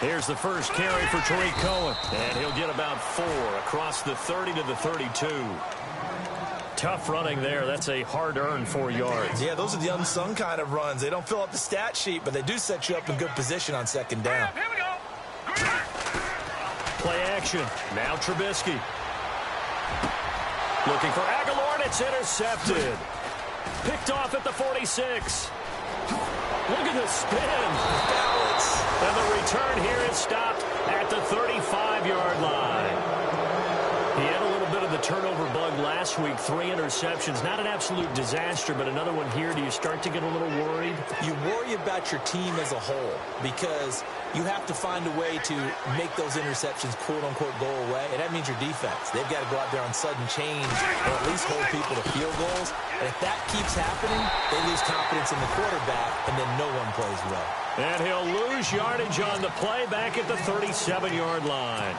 Here's the first carry for Tariq Cohen. And he'll get about 4 across the 30 to the 32. Tough running there. That's a hard-earned 4 yards. Yeah, those are the unsung kind of runs. They don't fill up the stat sheet, but they do set you up in good position on second down. Here we go. Play action. Now Trubisky. Looking for Aguilar, and it's intercepted. Picked off at the 46. Look at the spin. Balance. And the return here is stopped at the 35-yard line. He had a little bit of the turnover bug last week, 3 interceptions. Not an absolute disaster, but another one here. Do you start to get a little worried? You worry about your team as a whole because you have to find a way to make those interceptions, quote-unquote, go away, and that means your defense. They've got to go out there on sudden change or at least hold people to field goals. And if that keeps happening, they lose confidence in the quarterback, and then no one plays well. And he'll lose yardage on the play back at the 37-yard line.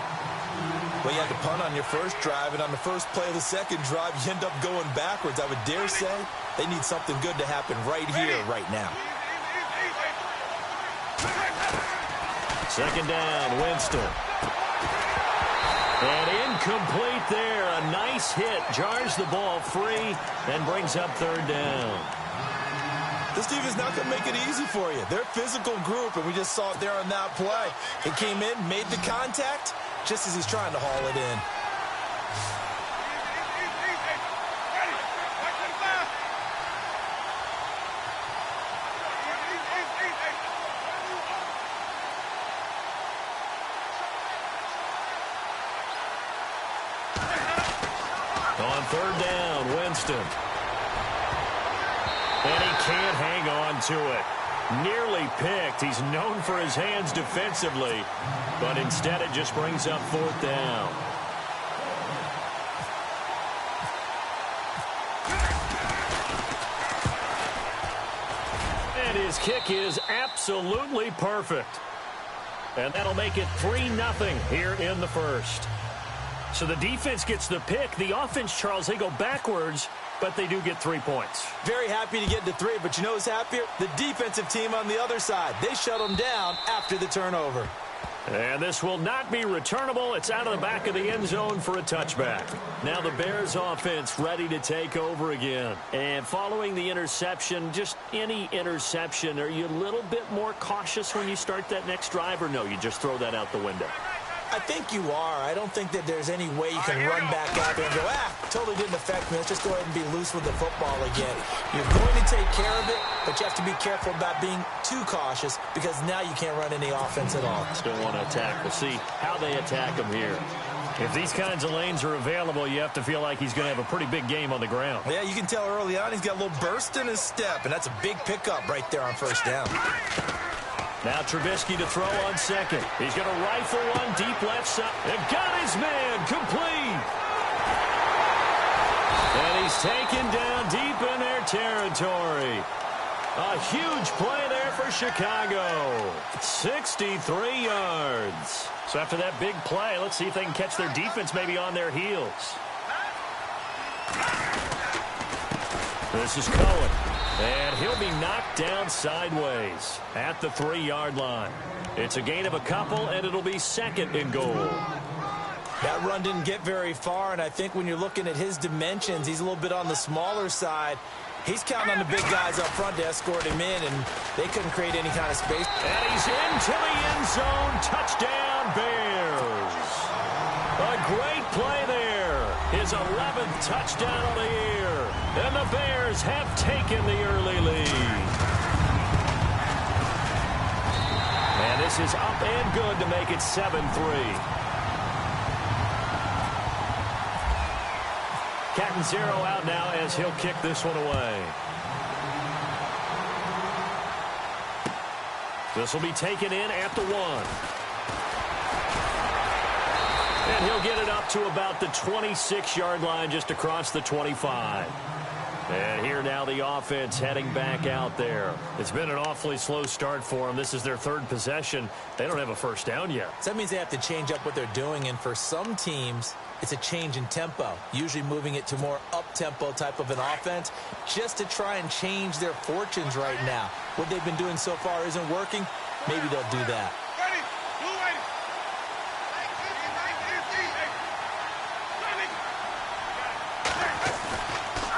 Well, you had to punt on your first drive, and on the first play of the second drive, you end up going backwards. I would dare say they need something good to happen right here, right now. Second down, Winston. And incomplete there. A nice hit. Jars the ball free and brings up third down. This team is not going to make it easy for you. They're a physical group, and we just saw it there on that play. He came in, made the contact, just as he's trying to haul it in. On third down, Winston. And he can't hang on to it. Nearly picked. He's known for his hands defensively, but instead it just brings up fourth down. And his kick is absolutely perfect. And that'll make it 3-0 here in the first. So the defense gets the pick. The offense, Charles, they go backwards, but they do get 3 points. Very happy to get to 3, but you know who's happier? The defensive team on the other side. They shut them down after the turnover. And this will not be returnable. It's out of the back of the end zone for a touchback. Now the Bears offense ready to take over again. And following the interception, just any interception, are you a little bit more cautious when you start that next drive, or no, you just throw that out the window? I think you are. I don't think that there's any way you can run back out there and go, totally didn't affect me. Let's just go ahead and be loose with the football again. You're going to take care of it, but you have to be careful about being too cautious because now you can't run any offense at all. Still want to attack. We'll see how they attack him here. If these kinds of lanes are available, you have to feel like he's going to have a pretty big game on the ground. Yeah, you can tell early on he's got a little burst in his step, and that's a big pickup right there on first down. Now Trubisky to throw on second. He's going to rifle one deep left side. And got his man complete. And he's taken down deep in their territory. A huge play there for Chicago. 63 yards. So after that big play, let's see if they can catch their defense maybe on their heels. This is Cohen. And he'll be knocked down sideways at the 3-yard line. It's a gain of a couple, and it'll be second and goal. That run didn't get very far, and I think when you're looking at his dimensions, he's a little bit on the smaller side. He's counting on the big guys up front to escort him in, and they couldn't create any kind of space. And he's into the end zone. Touchdown, Bears. A great play there. His 11th touchdown of the year. And the Bears have taken the early lead. And this is up and good to make it 7-3. Catanzaro out now as he'll kick this one away. This will be taken in at the 1. And he'll get it up to about the 26-yard line, just across the 25. And here now the offense heading back out there. It's been an awfully slow start for them. This is their third possession. They don't have a first down yet. So that means they have to change up what they're doing, and for some teams, it's a change in tempo, usually moving it to more up-tempo type of an offense, just to try and change their fortunes right now. What they've been doing so far isn't working. Maybe they'll do that. Ready,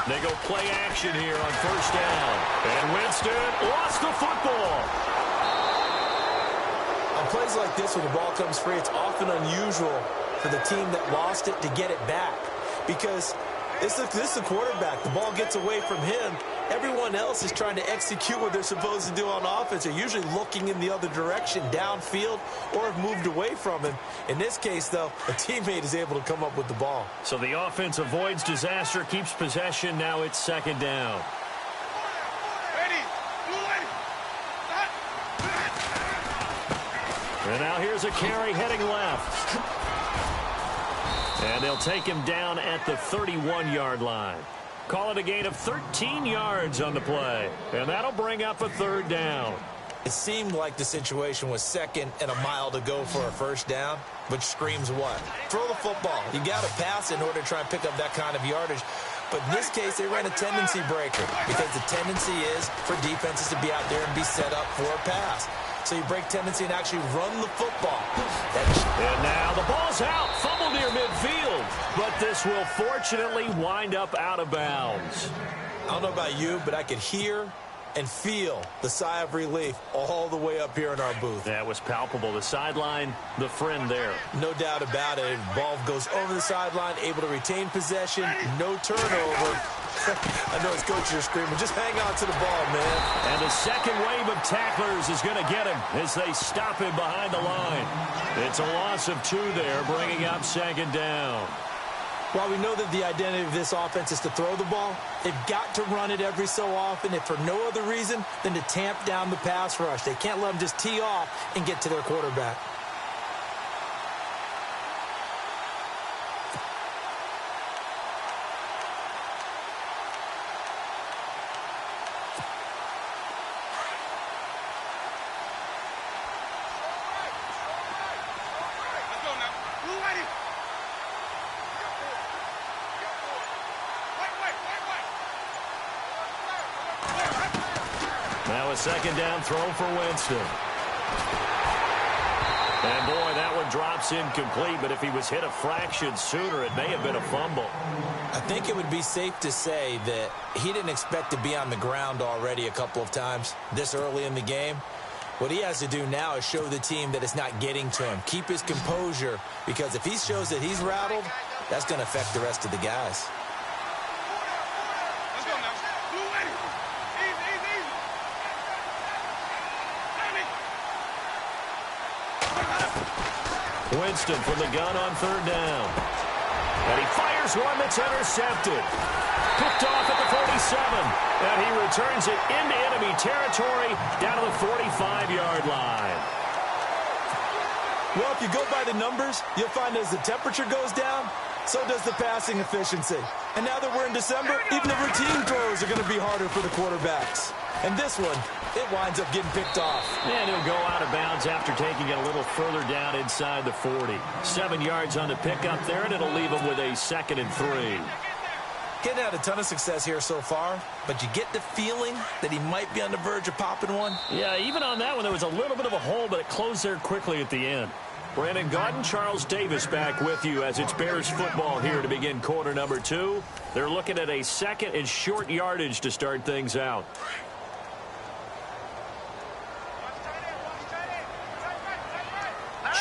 They go play action here on first down. And Winston lost the football. On plays like this, when the ball comes free, it's often unusual for the team that lost it to get it back. Because this is the quarterback. The ball gets away from him. Everyone else is trying to execute what they're supposed to do on offense. They're usually looking in the other direction, downfield, or have moved away from him. In this case, though, a teammate is able to come up with the ball. So the offense avoids disaster, keeps possession. Now it's second down. And now here's a carry heading left. And they'll take him down at the 31-yard line. Call it a gain of 13 yards on the play. And that'll bring up a third down. It seemed like the situation was second and a mile to go for a first down, which screams what? Throw the football. You got to pass in order to try and pick up that kind of yardage. But in this case, they ran a tendency breaker because the tendency is for defenses to be out there and be set up for a pass. So you break tendency and actually run the football. And now the ball's out. Fumble near midfield. But this will fortunately wind up out of bounds. I don't know about you, but I could hear and feel the sigh of relief all the way up here in our booth. That was palpable. The sideline, the friend there. No doubt about it. Ball goes over the sideline, able to retain possession, no turnover. I know his coaches are screaming, just hang on to the ball, man. And the second wave of tacklers is going to get him as they stop him behind the line. It's a loss of 2 there, bringing up second down. While we know that the identity of this offense is to throw the ball, they've got to run it every so often, if for no other reason than to tamp down the pass rush. They can't let them just tee off and get to their quarterback. Now a second down throw for Winston. And boy, that one drops incomplete, but if he was hit a fraction sooner, it may have been a fumble. I think it would be safe to say that he didn't expect to be on the ground already a couple of times this early in the game. What he has to do now is show the team that it's not getting to him. Keep his composure, because if he shows that he's rattled, that's going to affect the rest of the guys. Winston from the gun on third down. And he fires one that's intercepted. Picked off at the 47. And he returns it into enemy territory down to the 45-yard line. Well, if you go by the numbers, you'll find as the temperature goes down, so does the passing efficiency. And now that we're in December, even the routine throws are going to be harder for the quarterbacks. And this one, it winds up getting picked off. And he'll go out of bounds after taking it a little further down inside the 40. 7 yards on the pickup there, and it'll leave him with a 2nd and 3. Getting out a ton of success here so far, but you get the feeling that he might be on the verge of popping one. Yeah, even on that one, there was a little bit of a hole, but it closed there quickly at the end. Brandon Gaudin, Charles Davis back with you as it's Bears football here to begin quarter number 2. They're looking at a 2nd and short yardage to start things out.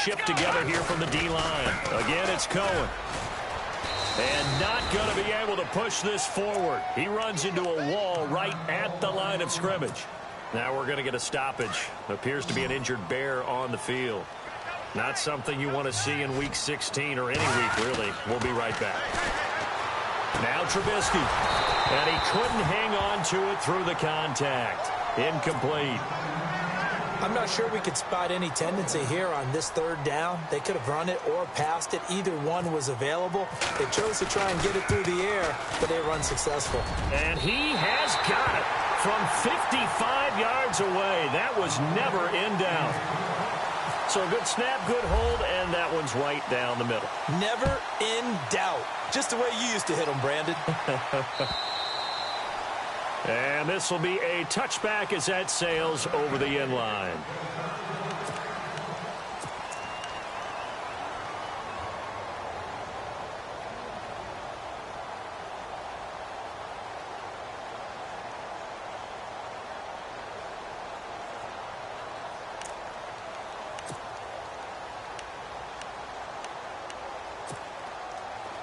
Shipped together here from the D-line. Again, it's Cohen. And not going to be able to push this forward. He runs into a wall right at the line of scrimmage. Now we're going to get a stoppage. Appears to be an injured Bear on the field. Not something you want to see in Week 16 or any week, really. We'll be right back. Now Trubisky. And he couldn't hang on to it through the contact. Incomplete. I'm not sure we could spot any tendency here on this third down. They could have run it or passed it. Either one was available. They chose to try and get it through the air, but they were unsuccessful. And he has got it from 55 yards away. That was never in doubt. So a good snap, good hold, and that one's right down the middle. Never in doubt. Just the way you used to hit them, Brandon. And this will be a touchback as that sails over the end line.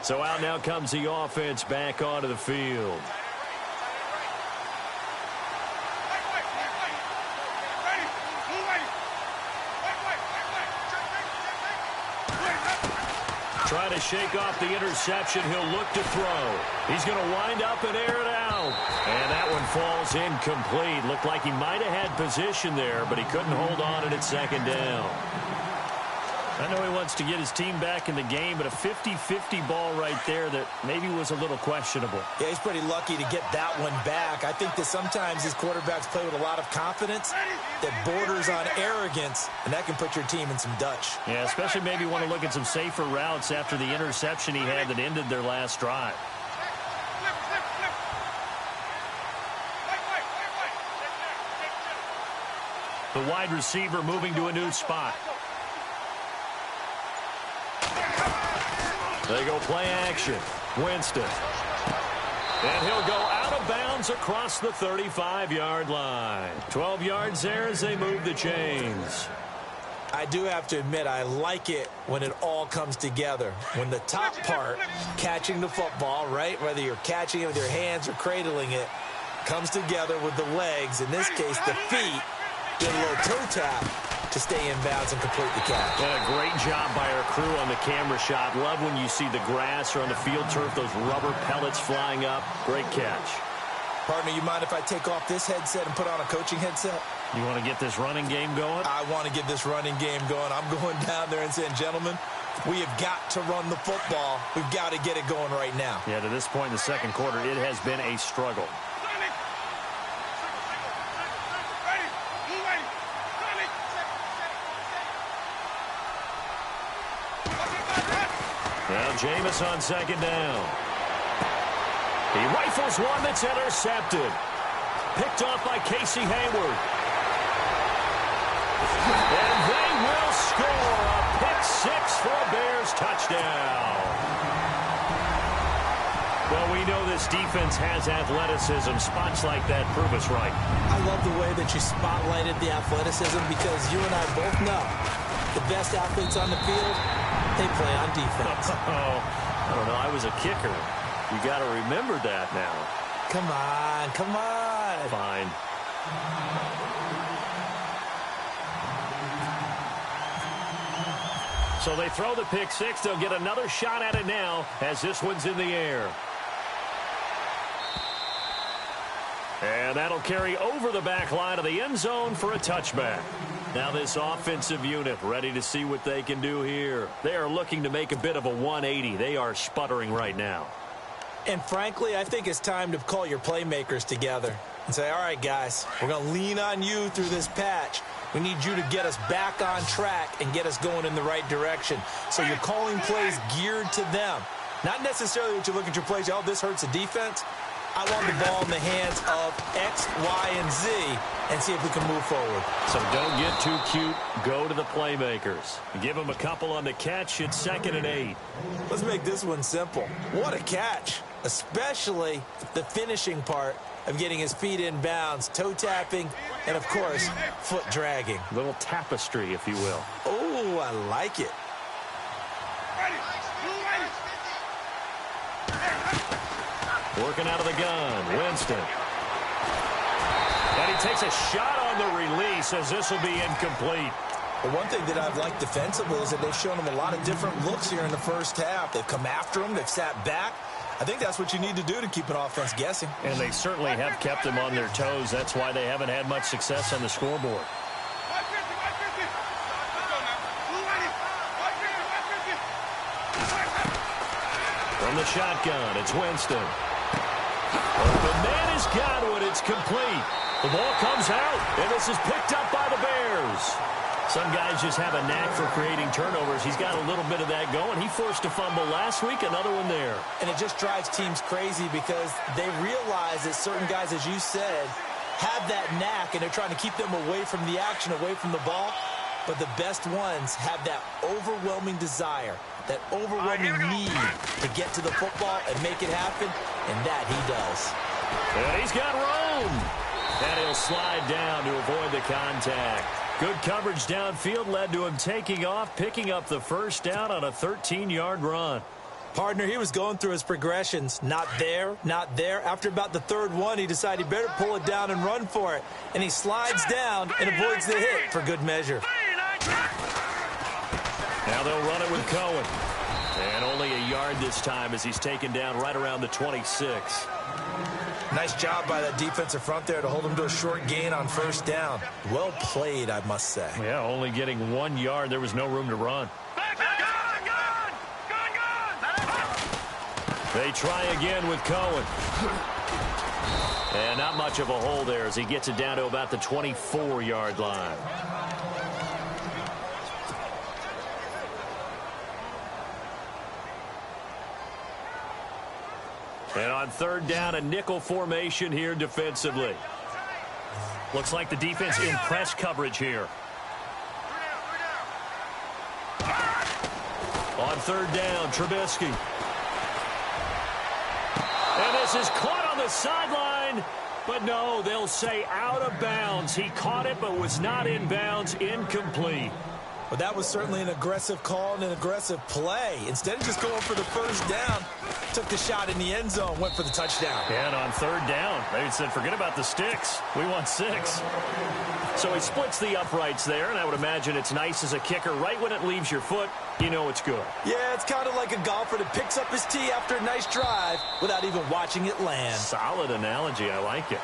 So out now comes the offense back onto the field. Trying to shake off the interception. He'll look to throw. He's going to wind up and air it out. And that one falls incomplete. Looked like he might have had position there, but he couldn't hold on at second down. I know he wants to get his team back in the game, but a 50-50 ball right there that maybe was a little questionable. Yeah, he's pretty lucky to get that one back. I think that sometimes his quarterbacks play with a lot of confidence that borders on arrogance, and that can put your team in some Dutch. Yeah, especially maybe want to look at some safer routes after the interception he had that ended their last drive. The wide receiver moving to a new spot. They go play action. Winston. And he'll go out of bounds across the 35-yard line. 12 yards there as they move the chains. I do have to admit, I like it when it all comes together. When the top part, catching the football, right, whether you're catching it with your hands or cradling it, comes together with the legs, in this case the feet, get a little toe tap to stay in bounds and complete the catch. And a great job by our crew on the camera shot. Love when you see the grass or on the field turf, those rubber pellets flying up. Great catch. Partner, you mind if I take off this headset and put on a coaching headset? You want to get this running game going? I want to get this running game going. I'm going down there and saying, gentlemen, we have got to run the football. We've got to get it going right now. Yeah, to this point in the second quarter, it has been a struggle. Now Jameis on second down. He rifles one that's intercepted. Picked off by Casey Hayward. And they will score a pick-6 for a Bears touchdown. Well, we know this defense has athleticism. Spots like that prove us right. I love the way that you spotlighted the athleticism because you and I both know the best athletes on the field, they play on defense. I don't know. I was a kicker. You got to remember that now. Come on, come on. Fine. So they throw the pick-6. They'll get another shot at it now as this one's in the air. And that'll carry over the back line of the end zone for a touchback. Now this offensive unit ready to see what they can do here. They are looking to make a bit of a 180. They are sputtering right now. And frankly, I think it's time to call your playmakers together and say, all right, guys, we're going to lean on you through this patch. We need you to get us back on track and get us going in the right direction. So you're calling plays geared to them. Not necessarily that you look at your plays, oh, this hurts the defense. I want the ball in the hands of X, Y, and Z and see if we can move forward. So don't get too cute. Go to the playmakers. Give them a couple on the catch. It's 2nd and 8. Let's make this one simple. What a catch, especially the finishing part of getting his feet in bounds, toe tapping, and, of course, foot dragging. A little tapestry, if you will. Oh, I like it. Working out of the gun, Winston. And he takes a shot on the release as this will be incomplete. But one thing that I've liked defensively is that they've shown him a lot of different looks here in the first half. They've come after him. They've sat back. I think that's what you need to do to keep an offense guessing. And they certainly have kept them on their toes. That's why they haven't had much success on the scoreboard. From the shotgun, it's Winston. Open man has got one. It's complete. The ball comes out, and this is picked up by the Bears. Some guys just have a knack for creating turnovers. He's got a little bit of that going. He forced a fumble last week, another one there. And it just drives teams crazy because they realize that certain guys, as you said, have that knack, and they're trying to keep them away from the action, away from the ball. But the best ones have that overwhelming desire, that overwhelming need to get to the football and make it happen, and that he does. And he's got room. And he'll slide down to avoid the contact. Good coverage downfield led to him taking off, picking up the first down on a 13-yard run. Partner, he was going through his progressions. Not there, not there. After about the third one, he decided he better pull it down and run for it. And he slides down and avoids the hit for good measure. Now they'll run it with Cohen. And only a yard this time as he's taken down right around the 26. Nice job by that defensive front there to hold him to a short gain on first down. Well played, I must say. Yeah, only getting 1 yard. There was no room to run. They try again with Cohen. And not much of a hole there as he gets it down to about the 24-yard line. And on third down, a nickel formation here defensively. Looks like the defense in press coverage here. On third down, Trubisky. And this is caught on the sideline. But no, they'll say out of bounds. He caught it but was not in bounds. Incomplete. Well, that was certainly an aggressive call and an aggressive play. Instead of just going for the first down, took the shot in the end zone, went for the touchdown. And on third down, they said, forget about the sticks. We want 6. So he splits the uprights there, and I would imagine it's nice as a kicker. Right when it leaves your foot, you know it's good. Yeah, it's kind of like a golfer that picks up his tee after a nice drive without even watching it land. Solid analogy. I like it.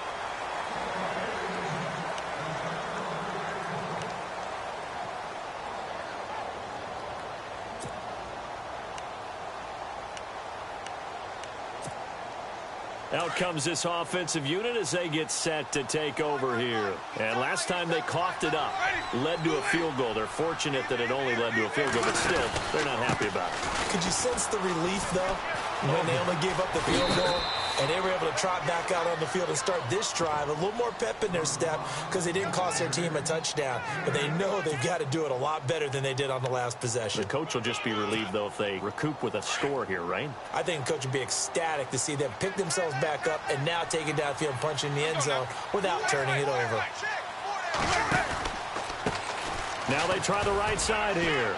Out comes this offensive unit as they get set to take over here. And last time they coughed it up, led to a field goal. They're fortunate that it only led to a field goal, but still, they're not happy about it. Could you sense the relief, though, when they only gave up the field goal and they were able to trot back out on the field and start this drive? A little more pep in their step because they didn't cost their team a touchdown. But they know they've got to do it a lot better than they did on the last possession. The coach will just be relieved, though, if they recoup with a score here, right? I think the coach would be ecstatic to see them pick themselves back up and now take it downfield and punch in the end zone without turning it over. Now they try the right side here.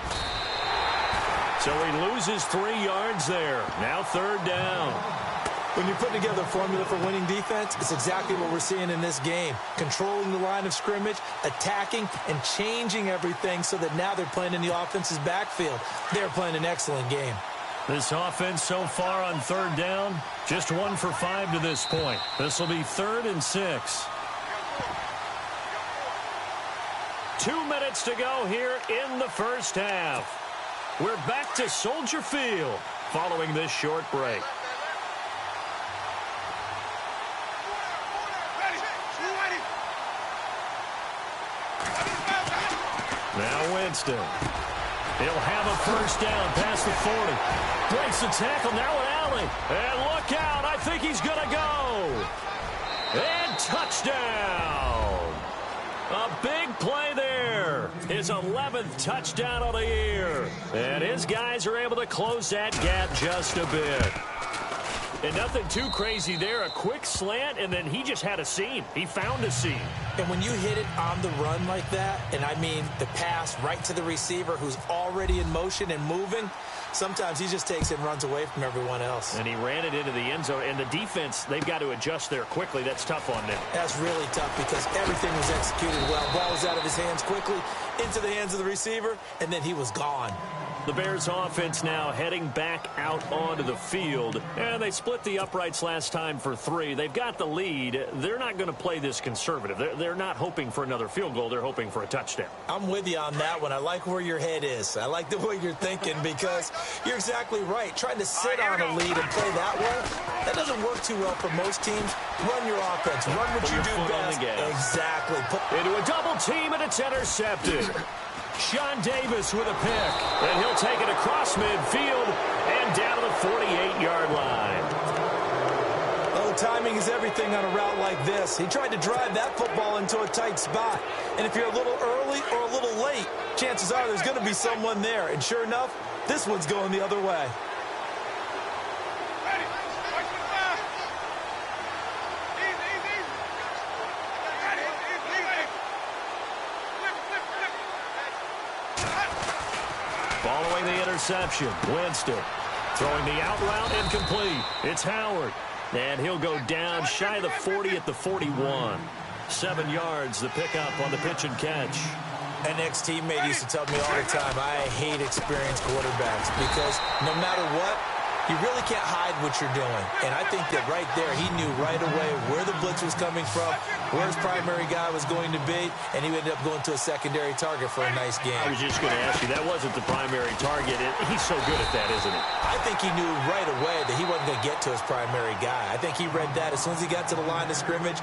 So he loses 3 yards there. Now third down. When you put together a formula for winning defense, it's exactly what we're seeing in this game. Controlling the line of scrimmage, attacking, and changing everything so that now they're playing in the offense's backfield. They're playing an excellent game. This offense so far on third down, just 1 for 5 to this point. This will be 3rd and 6. 2 minutes to go here in the first half. We're back to Soldier Field following this short break. Now Winston. He'll have a first down past the 40. Breaks the tackle now with Allen. And look out. I think he's going to go. And touchdown. A big play there. His 11th touchdown of the year. And his guys are able to close that gap just a bit. And nothing too crazy there. A quick slant, and then he just had a seam. He found a seam. And when you hit it on the run like that, and I mean the pass right to the receiver who's already in motion and moving, sometimes he just takes it and runs away from everyone else. And he ran it into the end zone. And the defense, they've got to adjust there quickly. That's tough on them. That's really tough because everything was executed well. Ball was out of his hands quickly, into the hands of the receiver, and then he was gone. The Bears offense now heading back out onto the field. And they split the uprights last time for 3. They've got the lead. They're not going to play this conservative. They're not hoping for another field goal. They're hoping for a touchdown. I'm with you on that one. I like where your head is. I like the way you're thinking because you're exactly right. Trying to sit on a lead and play that way, that doesn't work too well for most teams. Run your offense. Run what you do best. Exactly. Into a double team, and it's intercepted. Sean Davis with a pick, and he'll take it across midfield and down to the 48-yard line. Well, timing is everything on a route like this. He tried to drive that football into a tight spot. And if you're a little early or a little late, chances are there's going to be someone there. And sure enough, this one's going the other way. Following the interception, Winston. Throwing the out route incomplete. It's Howard. And he'll go down shy of the 40 at the 41. 7 yards, the pickup on the pitch and catch. An ex-teammate used to tell me all the time, I hate experienced quarterbacks because no matter what, you really can't hide what you're doing. And I think that right there, he knew right away where the blitz was coming from, where his primary guy was going to be, and he ended up going to a secondary target for a nice game. I was just going to ask you, that wasn't the primary target. He's so good at that, isn't he? I think he knew right away that he wasn't going to get to his primary guy. I think he read that as soon as he got to the line of scrimmage,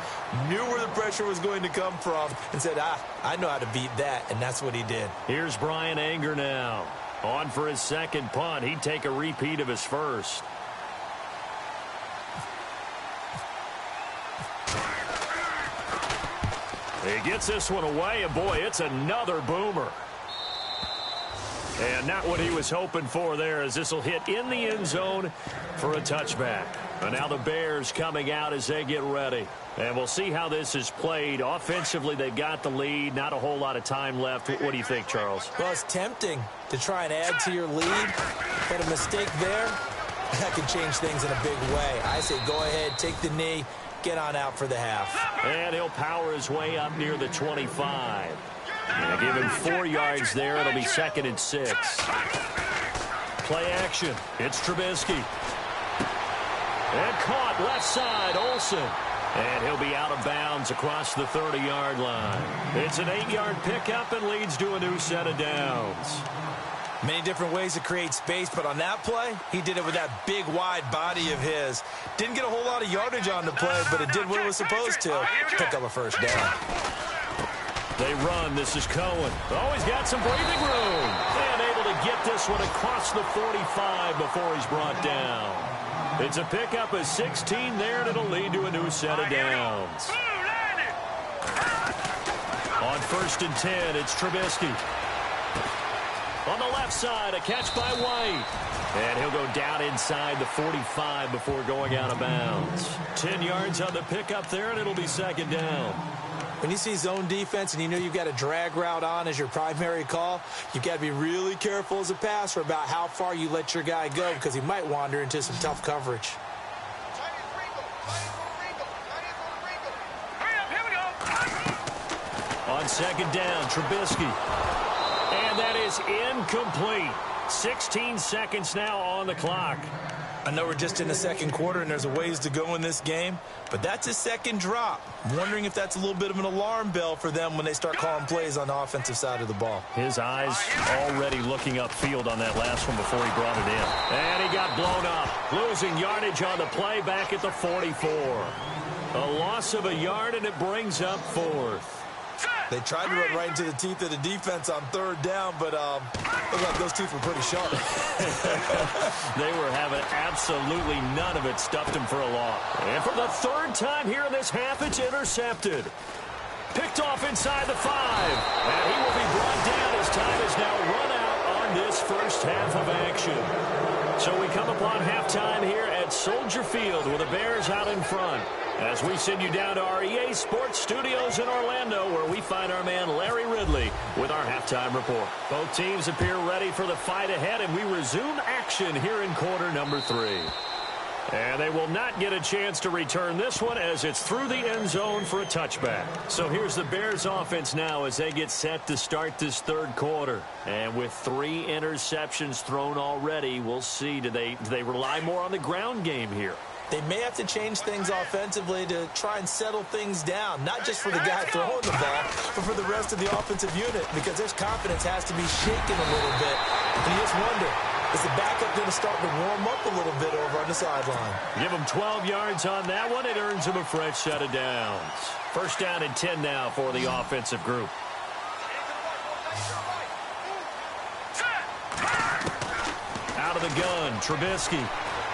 knew where the pressure was going to come from, and said, I know how to beat that, and that's what he did. Here's Brian Anger now. On for his second punt. He'd take a repeat of his first. He gets this one away, and boy, it's another boomer. And not what he was hoping for there, as this will hit in the end zone for a touchback. And now the Bears coming out as they get ready. And we'll see how this is played. Offensively, they've got the lead. Not a whole lot of time left. What do you think, Charles? Well, it's tempting to try and add to your lead. But a mistake there, that could change things in a big way. I say go ahead, take the knee, get on out for the half. And he'll power his way up near the 25. And give him 4 yards there. It'll be 2nd and 6. Play action. It's Trubisky. And caught left side, Olsen. And he'll be out of bounds across the 30-yard line. It's an 8-yard pickup and leads to a new set of downs. Many different ways to create space, but on that play, he did it with that big, wide body of his. Didn't get a whole lot of yardage on the play, but it did what it was supposed to. Pick up a first down. They run. This is Cohen. Oh, he's got some breathing room. And able to get this one across the 45 before he's brought down. It's a pickup of 16 there, and it'll lead to a new set of downs. On 1st and 10, it's Trubisky. On the left side, a catch by White. And he'll go down inside the 45 before going out of bounds. 10 yards on the pickup there, and it'll be 2nd down. When you see zone defense and you know you've got a drag route on as your primary call, you've got to be really careful as a passer about how far you let your guy go because he might wander into some tough coverage. On 2nd down, Trubisky. And that is incomplete. 16 seconds now on the clock. I know we're just in the 2nd quarter and there's a ways to go in this game, but that's his 2nd drop. I'm wondering if that's a little bit of an alarm bell for them when they start calling plays on the offensive side of the ball. His eyes already looking upfield on that last one before he brought it in. And he got blown up, losing yardage on the play back at the 44. A loss of a yard, and it brings up 4th. They tried to run right into the teeth of the defense on 3rd down, but looked like those teeth were pretty sharp. They were having absolutely none of it. Stuffed him for a loss. And for the 3rd time here in this half, it's intercepted. Picked off inside the 5. And he will be brought down as time is now run out on this first half of action. So we come upon halftime here at Soldier Field with the Bears out in front. As we send you down to our EA Sports Studios in Orlando, where we find our man Larry Ridley with our halftime report. Both teams appear ready for the fight ahead, and we resume action here in quarter number 3. And they will not get a chance to return this one as it's through the end zone for a touchback. So here's the Bears offense now as they get set to start this 3rd quarter. And with 3 interceptions thrown already, we'll see, do they rely more on the ground game here? They may have to change things offensively to try and settle things down, not just for the guy throwing the ball, but for the rest of the offensive unit, because their confidence has to be shaken a little bit. And you just wonder, is the backup going to start to warm up a little bit over on the sideline? Give him 12 yards on that one. It earns him a fresh set of downs. 1st down and 10 now for the offensive group. Out of the gun, Trubisky.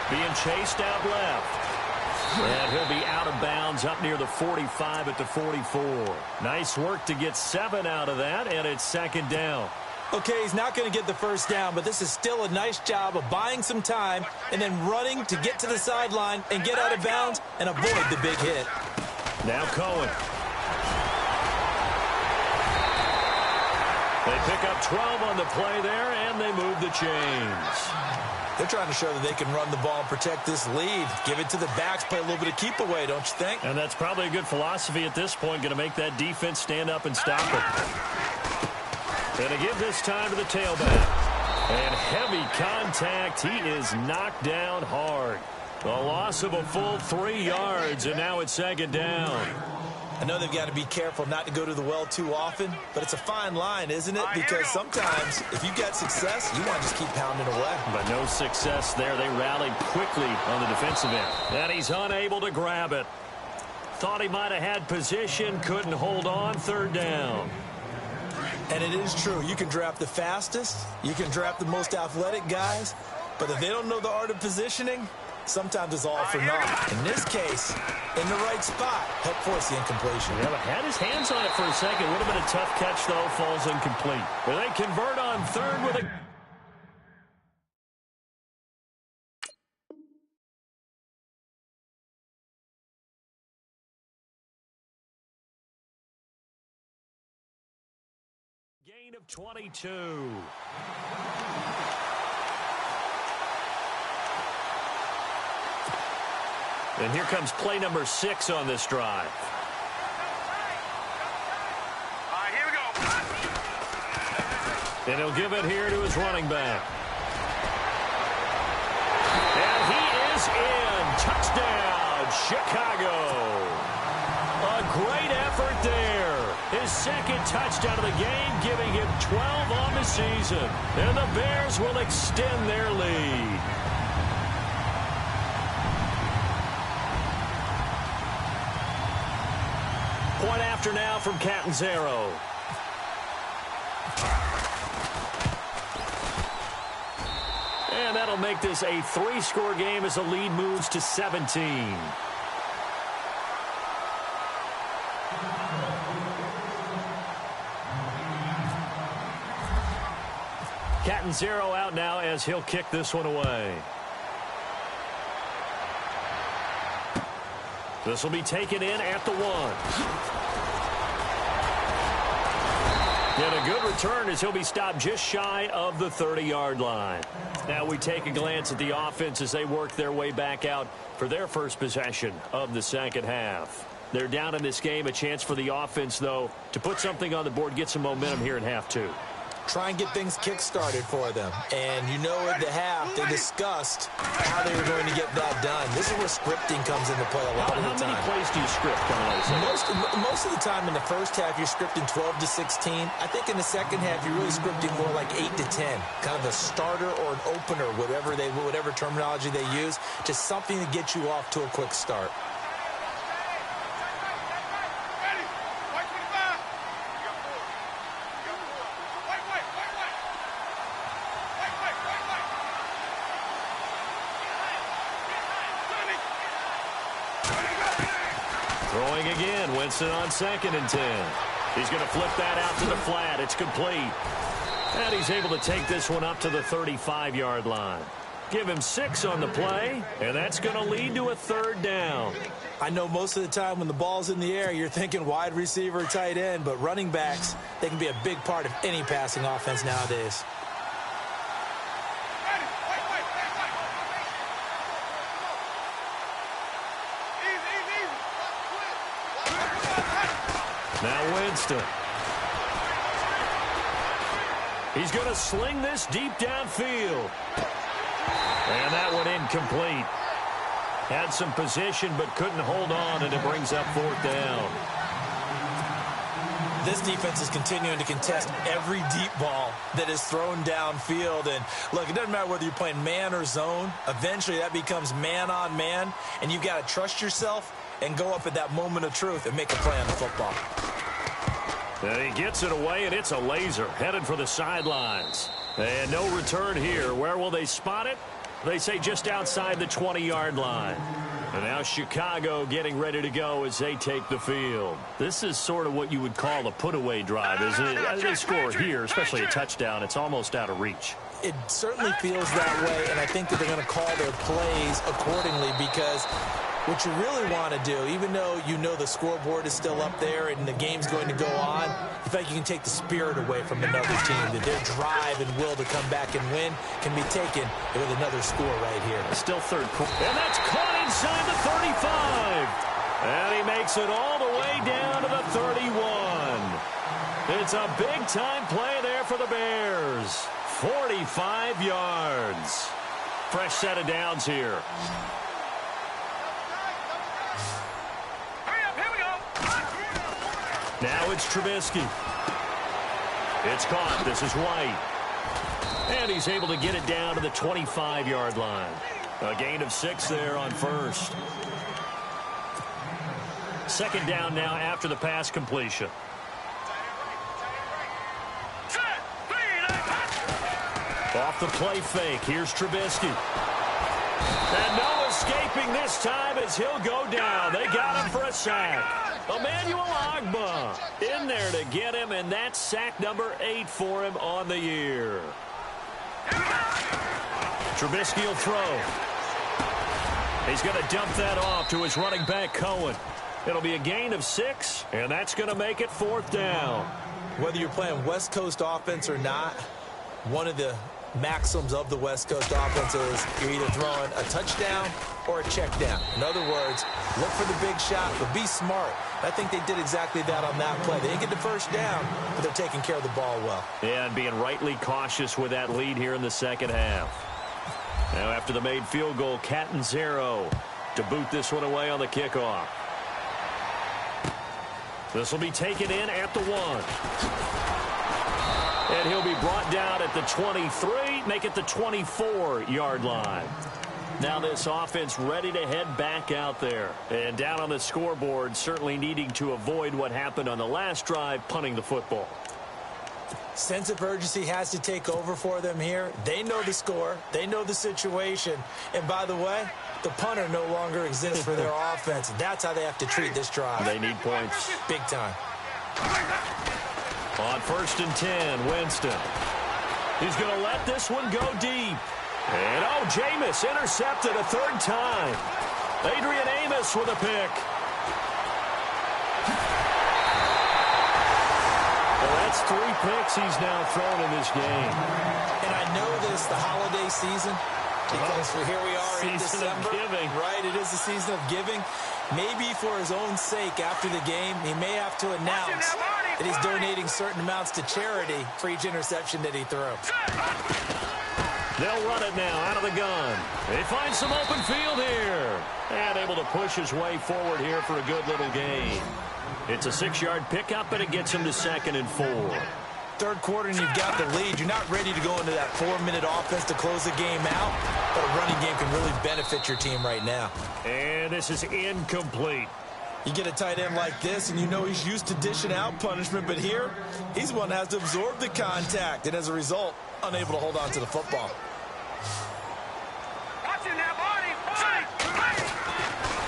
Being chased out left. And he'll be out of bounds up near the 45 at the 44. Nice work to get 7 out of that, and it's 2nd down. Okay, he's not going to get the first down, but this is still a nice job of buying some time and then running to get to the sideline and get out of bounds and avoid the big hit. Now Cohen. They pick up 12 on the play there, and they move the chains. They're trying to show that they can run the ball and protect this lead. Give it to the backs, play a little bit of keep away, don't you think? And that's probably a good philosophy at this point, going to make that defense stand up and stop it. Going to give this time to the tailback. And heavy contact. He is knocked down hard. A loss of a full 3 yards, and now it's second down. I know they've got to be careful not to go to the well too often, but it's a fine line, isn't it? Because sometimes, if you get success, you want to just keep pounding away. But no success there. They rallied quickly on the defensive end. And he's unable to grab it. Thought he might have had position, couldn't hold on, third down. And it is true. You can draft the fastest, you can draft the most athletic guys, but if they don't know the art of positioning, sometimes it's all for naught. In this case, in the right spot, help force the incompletion. Yeah, but had his hands on it for a second. Would have been a tough catch, though. Falls incomplete. But they convert on third with a... gain of 22. And here comes play number 6 on this drive. All right, here we go. And he'll give it here to his running back. And he is in. Touchdown, Chicago. A great effort there. His second touchdown of the game, giving him 12 on the season. And the Bears will extend their lead. Point after now from Catanzaro. And that'll make this a 3-score game as the lead moves to 17. Catanzaro out now as he'll kick this one away. This will be taken in at the 1. And a good return as he'll be stopped just shy of the 30-yard line. Now we take a glance at the offense as they work their way back out for their first possession of the second half. They're down in this game. A chance for the offense, though, to put something on the board, get some momentum here in half 2. Try and get things kick-started for them. And you know at the half, they discussed how they were going to get that done. This is where scripting comes into play a lot of the time. How many plays do you script coming out of the Most of the time in the first half, you're scripting 12 to 16. I think in the second half, you're really scripting more like 8 to 10. Kind of a starter or an opener, whatever terminology they use. Just something to get you off to a quick start. Throwing again, Winston on 2nd and 10. He's going to flip that out to the flat. It's complete. And he's able to take this one up to the 35-yard line. Give him 6 on the play, and that's going to lead to a third down. I know most of the time when the ball's in the air, you're thinking wide receiver, tight end, but running backs, they can be a big part of any passing offense nowadays. Now Winston. He's going to sling this deep downfield. And that one incomplete. Had some position but couldn't hold on, and it brings up 4th down. This defense is continuing to contest every deep ball that is thrown downfield. And look, it doesn't matter whether you're playing man or zone. Eventually that becomes man on man, and you've got to trust yourself and go up at that moment of truth and make a play on the football. And he gets it away, and it's a laser headed for the sidelines. And no return here. Where will they spot it? They say just outside the 20-yard line. And now Chicago getting ready to go as they take the field. This is sort of what you would call a put-away drive, isn't it? As they score here, especially a touchdown, it's almost out of reach. It certainly feels that way, and I think that they're going to call their plays accordingly because What you really want to do, even though you know the scoreboard is still up there and the game's going to go on, you feel like you can take the spirit away from another team, that their drive and will to come back and win can be taken with another score right here. Still third quarter. And that's caught inside the 35. And he makes it all the way down to the 31. It's a big-time play there for the Bears. 45 yards. Fresh set of downs here. Now it's Trubisky. It's caught. This is White. And he's able to get it down to the 25-yard line. A gain of 6 there on first. Second down now after the pass completion. Off the play fake. Here's Trubisky. And no escaping this time as he'll go down. They got him for a sack. Emmanuel Ogbah in there to get him, and that's sack number 8 for him on the year. Trubisky will throw. He's going to dump that off to his running back, Cohen. It'll be a gain of 6, and that's going to make it 4th down. Whether you're playing West Coast offense or not, one of the maxims of the West Coast offense is you're either throwing a touchdown or a check down. In other words, look for the big shot, but be smart. I think they did exactly that on that play. They didn't get the first down, but they're taking care of the ball well. Yeah, and being rightly cautious with that lead here in the second half. Now after the made field goal, Catanzaro to boot this one away on the kickoff. This will be taken in at the 1. And he'll be brought down at the 23, make it the 24-yard line. Now this offense ready to head back out there. And down on the scoreboard, certainly needing to avoid what happened on the last drive, punting the football. Sense of urgency has to take over for them here. They know the score. They know the situation. And by the way, the punter no longer exists for their offense. That's how they have to treat this drive. They need points. Big time. On 1st and 10, Winston. He's going to let this one go deep. And, oh, Jameis intercepted a 3rd time. Adrian Amos with a pick. Well, that's 3 picks he's now thrown in this game. And I know this, the holiday season, because here we are in December. Giving. Right, it is the season of giving. Maybe for his own sake after the game, he may have to announce that he's donating certain amounts to charity for each interception that he throws. They'll run it now out of the gun. They find some open field here. And able to push his way forward here for a good little gain. It's a 6-yard pickup, and it gets him to 2nd and 4. Third quarter, and you've got the lead. You're not ready to go into that 4-minute offense to close the game out, but a running game can really benefit your team right now. And this is incomplete. You get a tight end like this, and you know he's used to dishing out punishment, but here, he's one that has to absorb the contact, and as a result, unable to hold on to the football.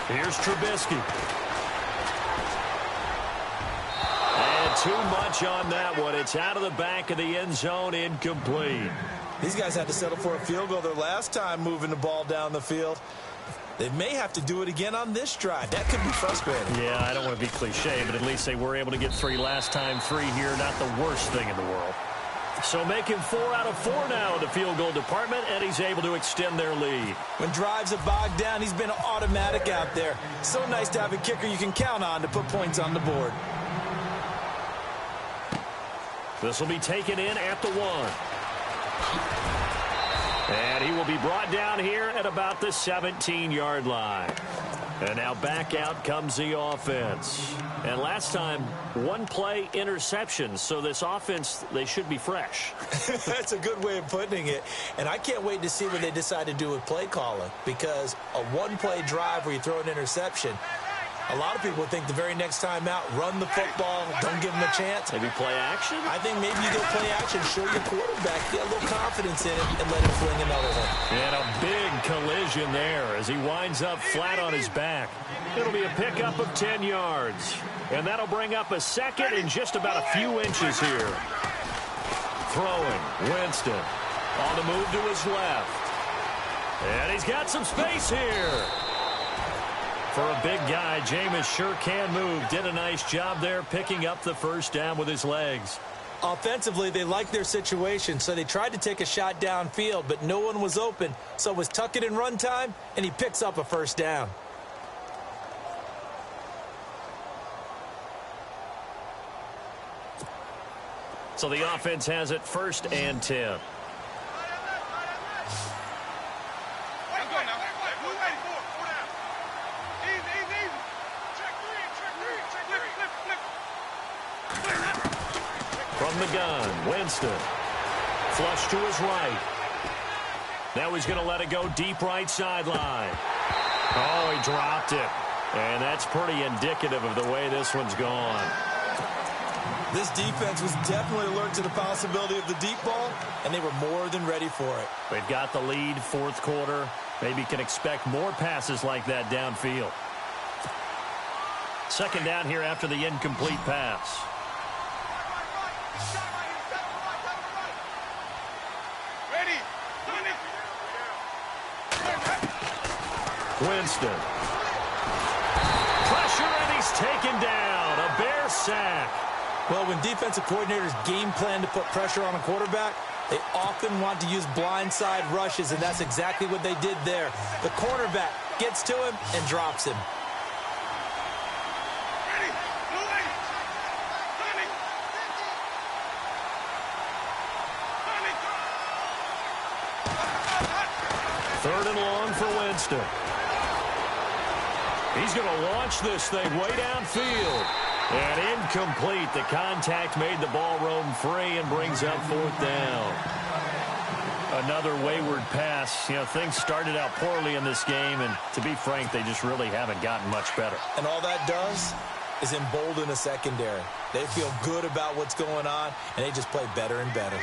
Here's Trubisky. And too much on that one. It's out of the back of the end zone, incomplete. These guys had to settle for a field goal their last time moving the ball down the field. They may have to do it again on this drive. That could be frustrating. Yeah, I don't want to be cliche, but at least they were able to get 3 last time. 3 here, not the worst thing in the world. So making 4 out of 4 now in the field goal department, and he's able to extend their lead. When drives are bogged down, he's been automatic out there. So nice to have a kicker you can count on to put points on the board. This will be taken in at the 1. And he will be brought down here at about the 17-yard line. And now back out comes the offense. And last time, 1-play interception. So this offense, they should be fresh. That's a good way of putting it. And I can't wait to see what they decide to do with play calling. Because a 1-play drive where you throw an interception, a lot of people think the very next time out, run the football, don't give them a chance. Maybe play action? I think maybe you go play action, show your quarterback, get a little confidence in him, and let him fling another one. And a big collision there as he winds up flat on his back. It'll be a pickup of 10 yards. And that'll bring up a second in just about a few inches here. Throwing, Winston on the move to his left. And he's got some space here. For a big guy, Jameis sure can move. Did a nice job there picking up the first down with his legs. Offensively, they liked their situation, so they tried to take a shot downfield, but no one was open. So it was tuck it in run time, and he picks up a first down. So the offense has it 1st and 10. From the gun, Winston. Flush to his right. Now he's going to let it go deep right sideline. Oh, he dropped it. And that's pretty indicative of the way this one's gone. This defense was definitely alert to the possibility of the deep ball, and they were more than ready for it. They've got the lead, 4th quarter. Maybe can expect more passes like that downfield. 2nd down here after the incomplete pass. Winston. Pressure, and he's taken down. A Bear sack. Well, when defensive coordinators game plan to put pressure on a quarterback, they often want to use blindside rushes, and that's exactly what they did there. The cornerback gets to him and drops him. Third and long for Winston. He's going to launch this thing way downfield. And incomplete. The contact made the ball roam free and brings up 4th down. Another wayward pass. You know, things started out poorly in this game, and to be frank, they just really haven't gotten much better. And all that does is embolden a secondary. They feel good about what's going on, and they just play better and better.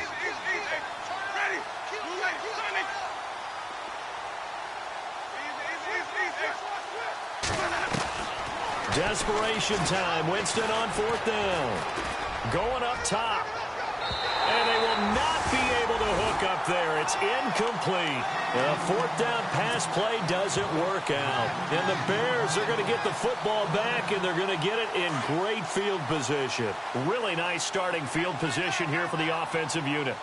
Desperation time. Winston on 4th down. Going up top. And they will not be able to hook up there. It's incomplete. The 4th down pass play doesn't work out. And the Bears are going to get the football back, and they're going to get it in great field position. Really nice starting field position here for the offensive unit.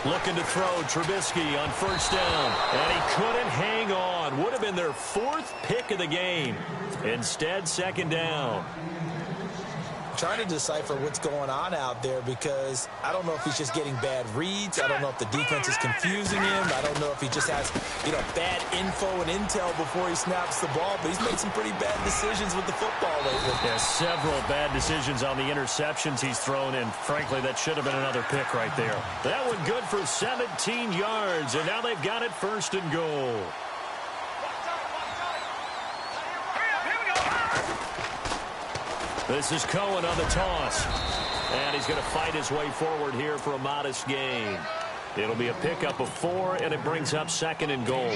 Looking to throw, Trubisky on 1st down. And he couldn't hang on. Would have been their 4th pick of the game. Instead, 2nd down. Trying to decipher what's going on out there, because I don't know if he's just getting bad reads. I don't know if the defense is confusing him. I don't know if he just has, bad info and intel before he snaps the ball. But he's made some pretty bad decisions with the football lately. Yeah, several bad decisions on the interceptions he's thrown, and frankly, that should have been another pick right there. That one good for 17 yards, and now they've got it 1st and goal. This is Cohen on the toss. And he's going to fight his way forward here for a modest gain. It'll be a pickup of 4, and it brings up 2nd and goal.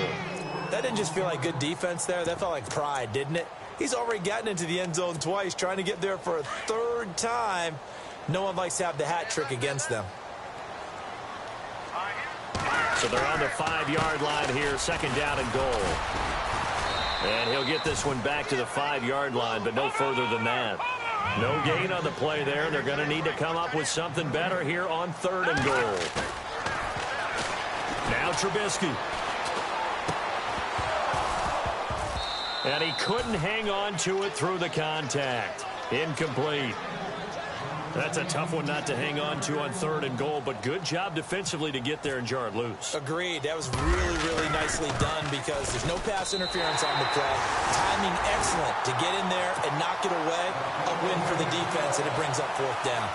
That didn't just feel like good defense there. That felt like pride, didn't it? He's already gotten into the end zone twice, trying to get there for a 3rd time. No one likes to have the hat trick against them. So they're on the 5-yard line here, 2nd down and goal. And he'll get this one back to the 5-yard line, but no further than that. No gain on the play there. They're going to need to come up with something better here on 3rd and goal. Now Trubisky. And he couldn't hang on to it through the contact. Incomplete. That's a tough one not to hang on to on 3rd and goal, but good job defensively to get there and jar it loose. Agreed. That was really, really nicely done, because there's no pass interference on the play. Timing excellent to get in there and knock it away. A win for the defense, and it brings up 4th down.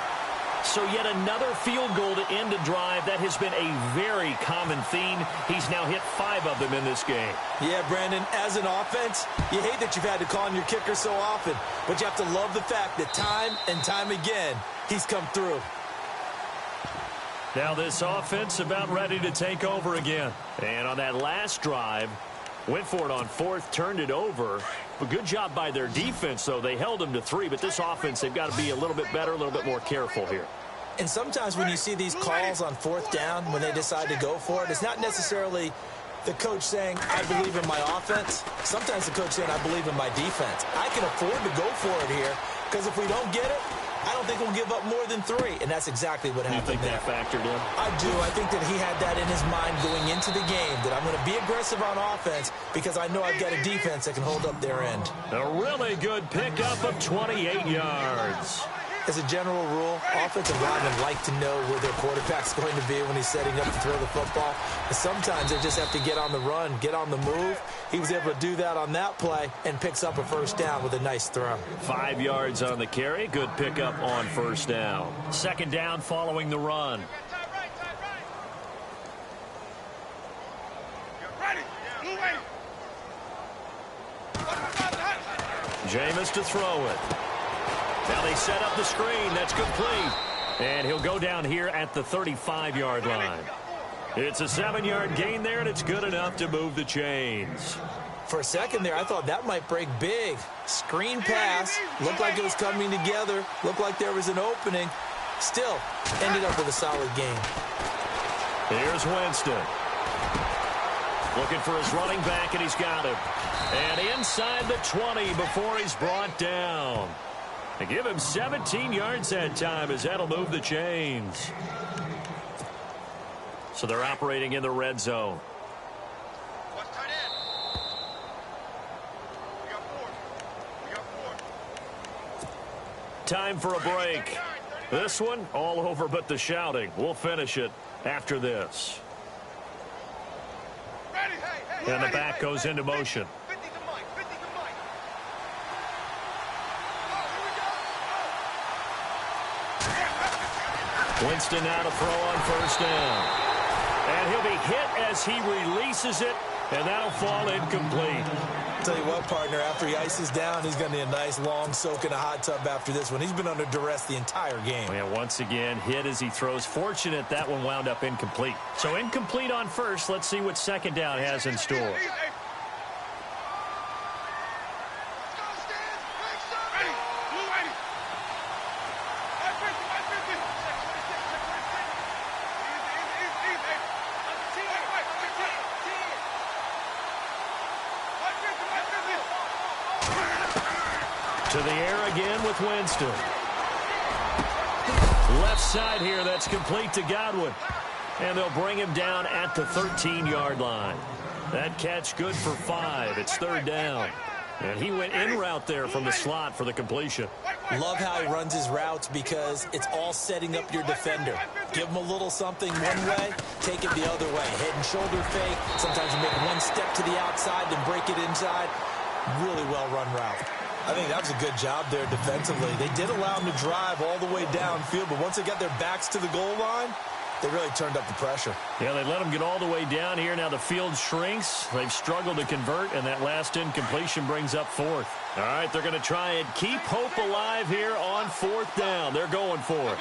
So yet another field goal to end a drive. That has been a very common theme. He's now hit 5 of them in this game. Yeah, Brandon, as an offense, you hate that you've had to call on your kicker so often, but you have to love the fact that time and time again, he's come through. Now this offense about ready to take over again. And on that last drive, went for it on 4th, turned it over. But good job by their defense, though. They held them to 3, but this offense, they've got to be a little bit better, a little bit more careful here. And sometimes when you see these calls on 4th down, when they decide to go for it, it's not necessarily the coach saying, I believe in my offense. Sometimes the coach saying, I believe in my defense. I can afford to go for it here because if we don't get it, I don't think we'll give up more than 3. And that's exactly what happened there. You think that factored in? I do. I think that he had that in his mind going into the game, that I'm going to be aggressive on offense because I know I've got a defense that can hold up their end. A really good pickup of 28 yards. As a general rule, offensive linemen like to know where their quarterback's going to be when he's setting up to throw the football. And sometimes they just have to get on the run, get on the move. He was able to do that on that play and picks up a first down with a nice throw. 5 yards on the carry. Good pickup on first down. Second down following the run. Jameis to throw it. Now they set up the screen. That's complete. And he'll go down here at the 35-yard line. It's a 7-yard gain there, and it's good enough to move the chains. For a second there, I thought that might break big. Screen pass. Looked like it was coming together. Looked like there was an opening. Still, ended up with a solid game. Here's Winston. Looking for his running back, and he's got him. And inside the 20 before he's brought down. They give him 17 yards that time as that'll move the chains. So they're operating in the red zone. Time for a break. This one all over but the shouting. We'll finish it after this. And the back goes into motion. Winston now to throw on first down. And he'll be hit as he releases it, and that'll fall incomplete. Tell you what, partner, after he ices down, he's going to need a nice long soak in a hot tub after this one. He's been under duress the entire game. And once again, hit as he throws. Fortunate that one wound up incomplete. So incomplete on first. Let's see what second down has in store. To the air again with Winston. Left side here, that's complete to Godwin. And they'll bring him down at the 13-yard line. That catch good for 5. It's third down. And he went in route there from the slot for the completion. Love how he runs his routes because it's all setting up your defender. Give him a little something one way, take it the other way. Head and shoulder fake. Sometimes you make one step to the outside, then break it inside. Really well-run route. I think that was a good job there defensively. They did allow him to drive all the way downfield, but once they got their backs to the goal line, they really turned up the pressure. Yeah, they let him get all the way down here. Now the field shrinks. They've struggled to convert, and that last incompletion brings up fourth. All right, they're going to try and keep hope alive here on fourth down. They're going for it.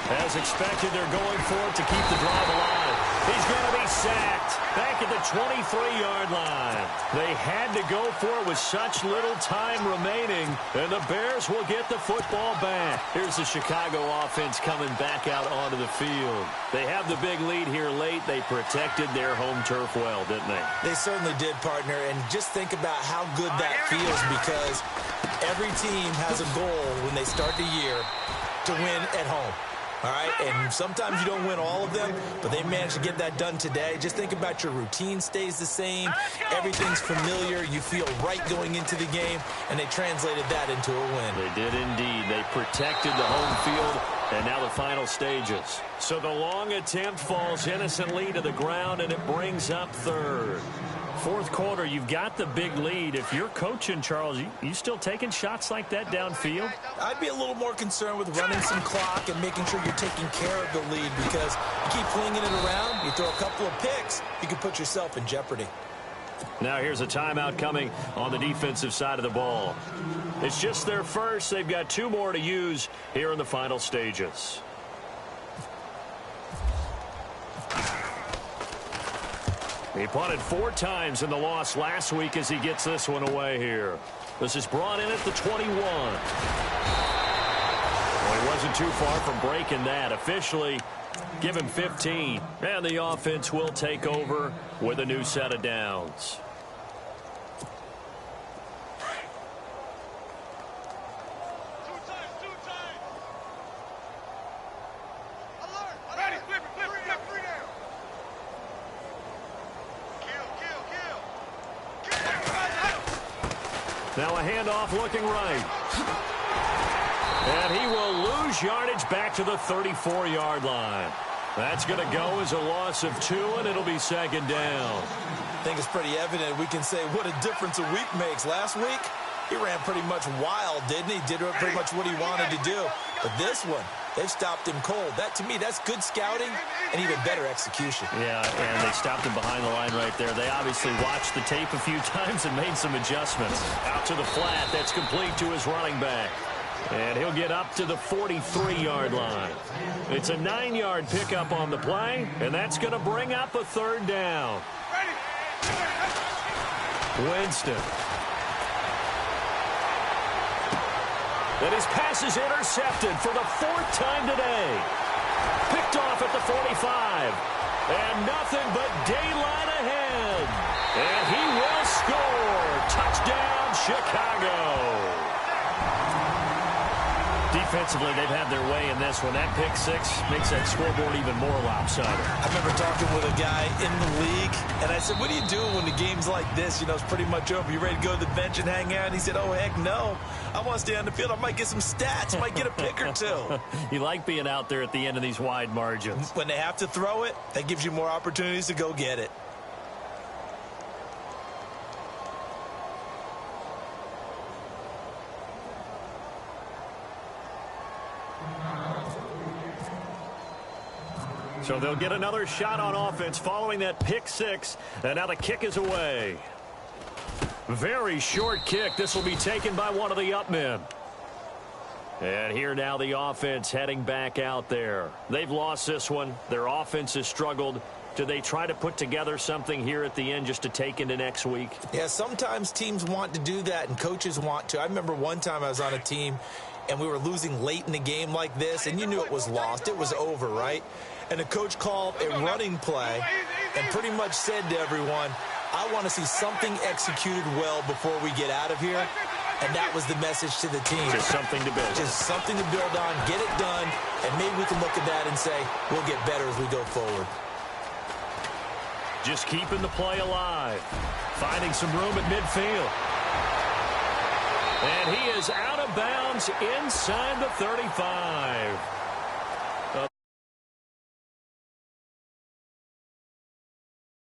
As expected, they're going for it to keep the drive alive. He's going to be sacked back at the 23-yard line. They had to go for it with such little time remaining, and the Bears will get the football back. Here's the Chicago offense coming back out onto the field. They have the big lead here late. They protected their home turf well, didn't they? They certainly did, partner, and just think about how good that feels because every team has a goal when they start the year to win at home. All right, and sometimes you don't win all of them, but they managed to get that done today. Just think about your routine stays the same. Everything's familiar. You feel right going into the game, and they translated that into a win. They did indeed. They protected the home field, and now the final stages. So the long attempt falls innocently to the ground, and it brings up third. Fourth quarter, you've got the big lead. If you're coaching, Charles, you still taking shots like that downfield? I'd be a little more concerned with running some clock and making sure you're taking care of the lead because you keep flinging it around, you throw a couple of picks, you can put yourself in jeopardy. Now here's a timeout coming on the defensive side of the ball. It's just their first. They've got 2 more to use here in the final stages. He punted 4 times in the loss last week as he gets this one away here. This is brought in at the 21. Well, he wasn't too far from breaking that. Officially, give him 15. And the offense will take over with a new set of downs. Now a handoff looking right. And he will lose yardage back to the 34-yard line. That's going to go as a loss of 2, and it'll be second down. I think it's pretty evident. We can say what a difference a week makes. Last week, he ran pretty much wild, didn't he? Did pretty much what he wanted to do. But this one, they've stopped him cold. That, to me, that's good scouting and even better execution. Yeah, and they stopped him behind the line right there. They obviously watched the tape a few times and made some adjustments. Out to the flat. That's complete to his running back. And he'll get up to the 43-yard line. It's a 9-yard pickup on the play, and that's going to bring up a third down. Winston. And his pass is intercepted for the 4th time today. Picked off at the 45. And nothing but daylight ahead. And he will score. Touchdown, Chicago. Defensively, they've had their way in this one. That pick 6 makes that scoreboard even more lopsided. I remember talking with a guy in the league, and I said, what are you doing when the game's like this? You know, it's pretty much over. You ready to go to the bench and hang out? And he said, oh, heck no. I want to stay on the field. I might get some stats. Might get a pick or 2. You like being out there at the end of these wide margins. When they have to throw it, that gives you more opportunities to go get it. So they'll get another shot on offense following that pick 6. And now the kick is away. Very short kick. This will be taken by one of the up men. And here now the offense heading back out there. They've lost this one. Their offense has struggled. Do they try to put together something here at the end just to take into next week? Yeah, sometimes teams want to do that and coaches want to. I remember one time I was on a team and we were losing late in the game like this, and you knew it was lost. It was over, right? And the coach called a running play and pretty much said to everyone, I want to see something executed well before we get out of here. And that was the message to the team. Just something to build on. Just something to build on, get it done, and maybe we can look at that and say, we'll get better as we go forward. Just keeping the play alive. Finding some room at midfield. And he is out of bounds inside the 35.